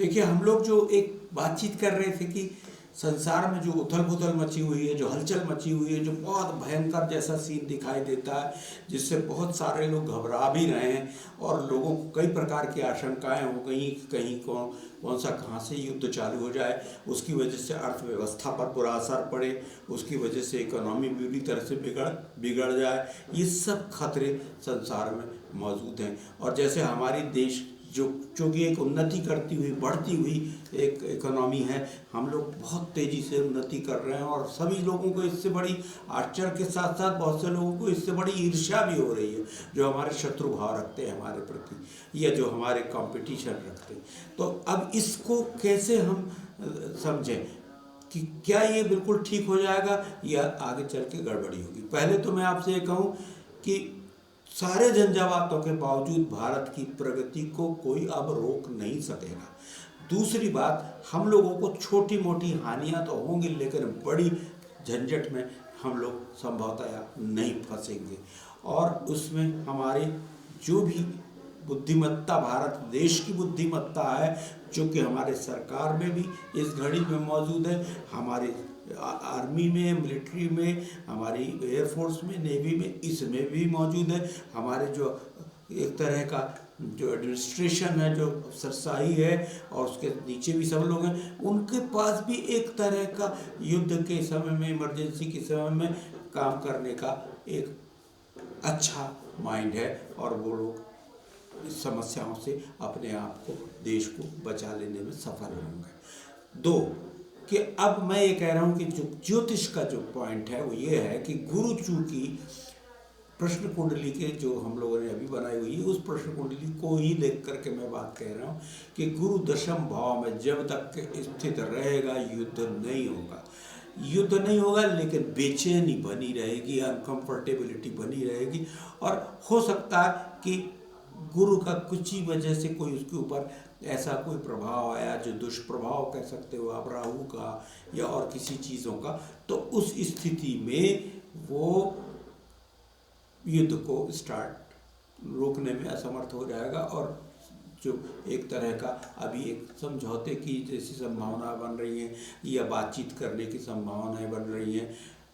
देखिए, हम लोग जो एक बातचीत कर रहे थे कि संसार में जो उथल पुथल मची हुई है, जो हलचल मची हुई है, जो बहुत भयंकर जैसा सीन दिखाई देता है, जिससे बहुत सारे लोग घबरा भी रहे हैं और लोगों को कई प्रकार की आशंकाएं हो गई कि कहीं कौन कौन सा कहाँ से युद्ध चालू हो जाए, उसकी वजह से अर्थव्यवस्था पर बुरा असर पड़े, उसकी वजह से इकोनॉमी पूरी तरह से बिगड़ जाए। ये सब खतरे संसार में मौजूद हैं। और जैसे हमारी देश जो कि एक उन्नति करती हुई बढ़ती हुई एक इकोनॉमी है, हम लोग बहुत तेज़ी से उन्नति कर रहे हैं और सभी लोगों को इससे बड़ी आश्चर्य के साथ साथ बहुत से लोगों को इससे बड़ी ईर्ष्या भी हो रही है, जो हमारे शत्रु भाव रखते हैं हमारे प्रति या जो हमारे कंपटीशन रखते हैं। तो अब इसको कैसे हम समझें कि क्या ये बिल्कुल ठीक हो जाएगा या आगे चल के गड़बड़ी होगी। पहले तो मैं आपसे ये कहूँ कि सारे झंझावातों के बावजूद भारत की प्रगति को कोई अब रोक नहीं सकेगा। दूसरी बात, हम लोगों को छोटी मोटी हानियां तो होंगी, लेकिन बड़ी झंझट में हम लोग संभवतः नहीं फंसेंगे। और उसमें हमारी जो भी बुद्धिमत्ता, भारत देश की बुद्धिमत्ता है, जो कि हमारे सरकार में भी इस घड़ी में मौजूद है, हमारे आर्मी में, मिलिट्री में, हमारी एयरफोर्स में, नेवी में, इसमें भी मौजूद है। हमारे जो एक तरह का जो एडमिनिस्ट्रेशन है, जो अफसरशाही है और उसके नीचे भी सब लोग हैं, उनके पास भी एक तरह का युद्ध के समय में, इमरजेंसी के समय में काम करने का एक अच्छा माइंड है और वो लोग इस समस्याओं से अपने आप को, देश को बचा लेने में सफल होंगे। दो, कि अब मैं ये कह रहा हूँ कि जो ज्योतिष का जो पॉइंट है वो ये है कि गुरु चूंकि प्रश्न कुंडली के जो हम लोगों ने अभी बनाई हुई है, उस प्रश्न कुंडली को ही देख करके मैं बात कह रहा हूँ कि गुरु दशम भाव में जब तक स्थित रहेगा युद्ध नहीं होगा। युद्ध नहीं होगा, लेकिन बेचैनी बनी रहेगी, अनकंफर्टेबिलिटी बनी रहेगी और हो सकता है कि गुरु का कुछ ही वजह से कोई उसके ऊपर ऐसा कोई प्रभाव आया, जो दुष्प्रभाव कह सकते हो आप, राहु का या और किसी चीज़ों का, तो उस स्थिति में वो युद्ध को रोकने में असमर्थ हो जाएगा और जो एक तरह का अभी एक समझौते की जैसी संभावना बन रही है या बातचीत करने की संभावनाएं बन रही हैं,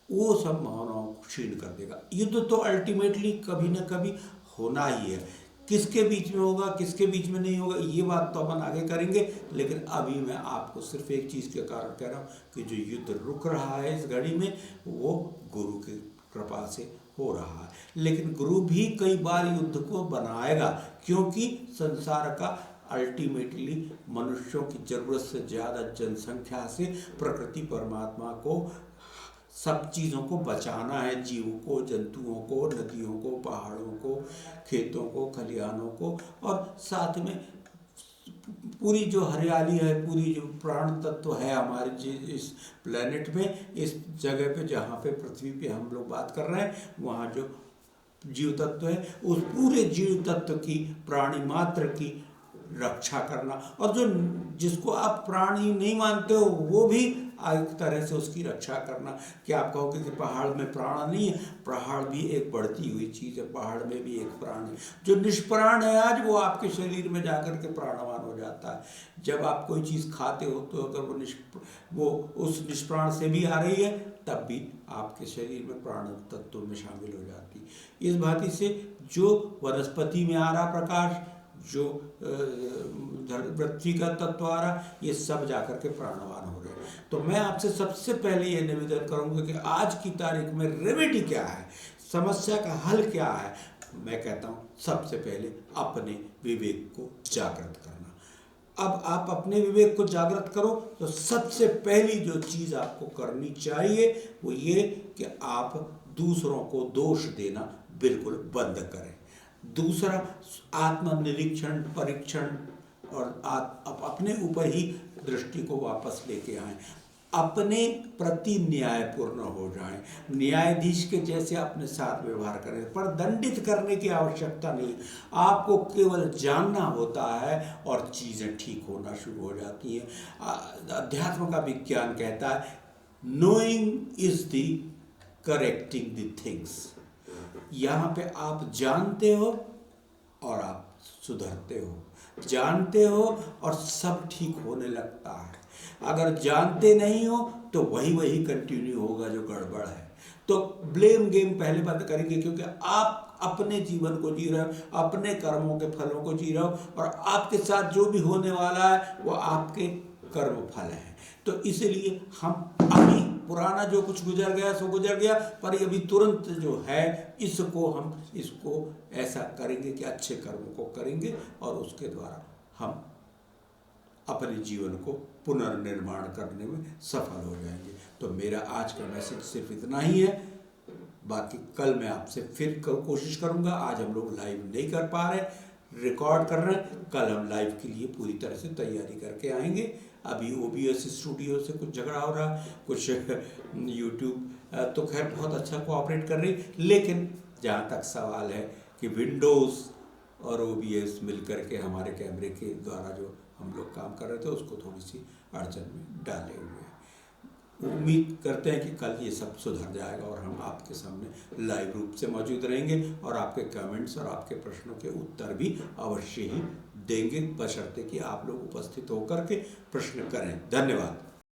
वो संभावनाओं को क्षीण कर देगा। युद्ध तो अल्टीमेटली कभी ना कभी होना ही है। किसके बीच में होगा, किसके बीच में नहीं होगा, ये बात तो अपन आगे करेंगे, लेकिन अभी मैं आपको सिर्फ एक चीज़ के कारण कह रहा हूँ कि जो युद्ध रुक रहा है इस घड़ी में, वो गुरु की कृपा से हो रहा है। लेकिन गुरु भी कई बार युद्ध को बनाएगा, क्योंकि संसार का अल्टीमेटली मनुष्यों की ज़रूरत से ज़्यादा जनसंख्या से प्रकृति परमात्मा को सब चीज़ों को बचाना है, जीवों को, जंतुओं को, नदियों को, पहाड़ों को, खेतों को, खलिहानों को, और साथ में पूरी जो हरियाली है, पूरी जो प्राण तत्व है हमारे इस प्लेनेट में, इस जगह पे जहाँ पे पृथ्वी पे हम लोग बात कर रहे हैं, वहाँ जो जीव तत्व है, उस पूरे जीव तत्व की, प्राणी मात्र की रक्षा करना, और जो जिसको आप प्राणी नहीं मानते हो वो भी एक तरह से उसकी रक्षा करना। क्या आप कहोगे कि पहाड़ में प्राण नहीं है? पहाड़ भी एक बढ़ती हुई चीज़ है, पहाड़ में भी एक प्राण है। जो निष्प्राण है आज, वो आपके शरीर में जाकर के प्राणवान हो जाता है। जब आप कोई चीज़ खाते हो तो अगर वो उस निष्प्राण से भी आ रही है, तब भी आपके शरीर में प्राण तत्व में शामिल हो जाती है। इस भांति से जो वनस्पति में आ रहा प्रकाश, जो पृथ्वी का तत्व आ रहा, ये सब जाकर के प्राणवान हो रहे हैं। तो मैं आपसे सबसे पहले ये निवेदन करूंगा कि आज की तारीख में रेमेडी क्या है, समस्या का हल क्या है। मैं कहता हूँ सबसे पहले अपने विवेक को जागृत करना। अब आप अपने विवेक को जागृत करो तो सबसे पहली जो चीज़ आपको करनी चाहिए वो ये कि आप दूसरों को दोष देना बिल्कुल बंद करें। दूसरा, आत्मनिरीक्षण, परीक्षण और अपने ऊपर ही दृष्टि को वापस लेके आएं, अपने प्रति न्यायपूर्ण हो जाएं, न्यायाधीश के जैसे अपने साथ व्यवहार करें। पर दंडित करने की आवश्यकता नहीं, आपको केवल जानना होता है और चीज़ें ठीक होना शुरू हो जाती हैं। अध्यात्म का विज्ञान कहता है knowing is the correcting the things. यहाँ पे आप जानते हो और आप सुधरते हो। जानते हो और सब ठीक होने लगता है। अगर जानते नहीं हो तो वही वही कंटिन्यू होगा जो गड़बड़ है। तो ब्लेम गेम पहले बंद करेंगे, क्योंकि आप अपने जीवन को जी रहे हो, अपने कर्मों के फलों को जी रहे हो, और आपके साथ जो भी होने वाला है वो आपके कर्म फल है। तो इसलिए हम अभी पुराना जो कुछ गुजर गया सो गुजर गया, पर अभी तुरंत जो है इसको ऐसा करेंगे कि अच्छे कर्मों को करेंगे और उसके द्वारा हम अपने जीवन को पुनर्निर्माण करने में सफल हो जाएंगे। तो मेरा आज का मैसेज सिर्फ इतना ही है। बाकी कल मैं आपसे फिर कोशिश करूंगा। आज हम लोग लाइव नहीं कर पा रहे, रिकॉर्ड कर रहे हैं। कल हम लाइव के लिए पूरी तरह से तैयारी करके आएंगे। अभी OBS स्टूडियो से कुछ झगड़ा हो रहा, कुछ यूट्यूब तो खैर बहुत अच्छा कोऑपरेट कर रही, लेकिन जहाँ तक सवाल है कि विंडोज़ और OBS मिल करके हमारे कैमरे के द्वारा जो हम लोग काम कर रहे थे उसको थोड़ी सी अड़चन में डाले हुए हैं। उम्मीद करते हैं कि कल ये सब सुधर जाएगा और हम आपके सामने लाइव रूप से मौजूद रहेंगे और आपके कमेंट्स और आपके प्रश्नों के उत्तर भी अवश्य ही देंगे, बशर्ते कि आप लोग उपस्थित होकर के प्रश्न करें। धन्यवाद।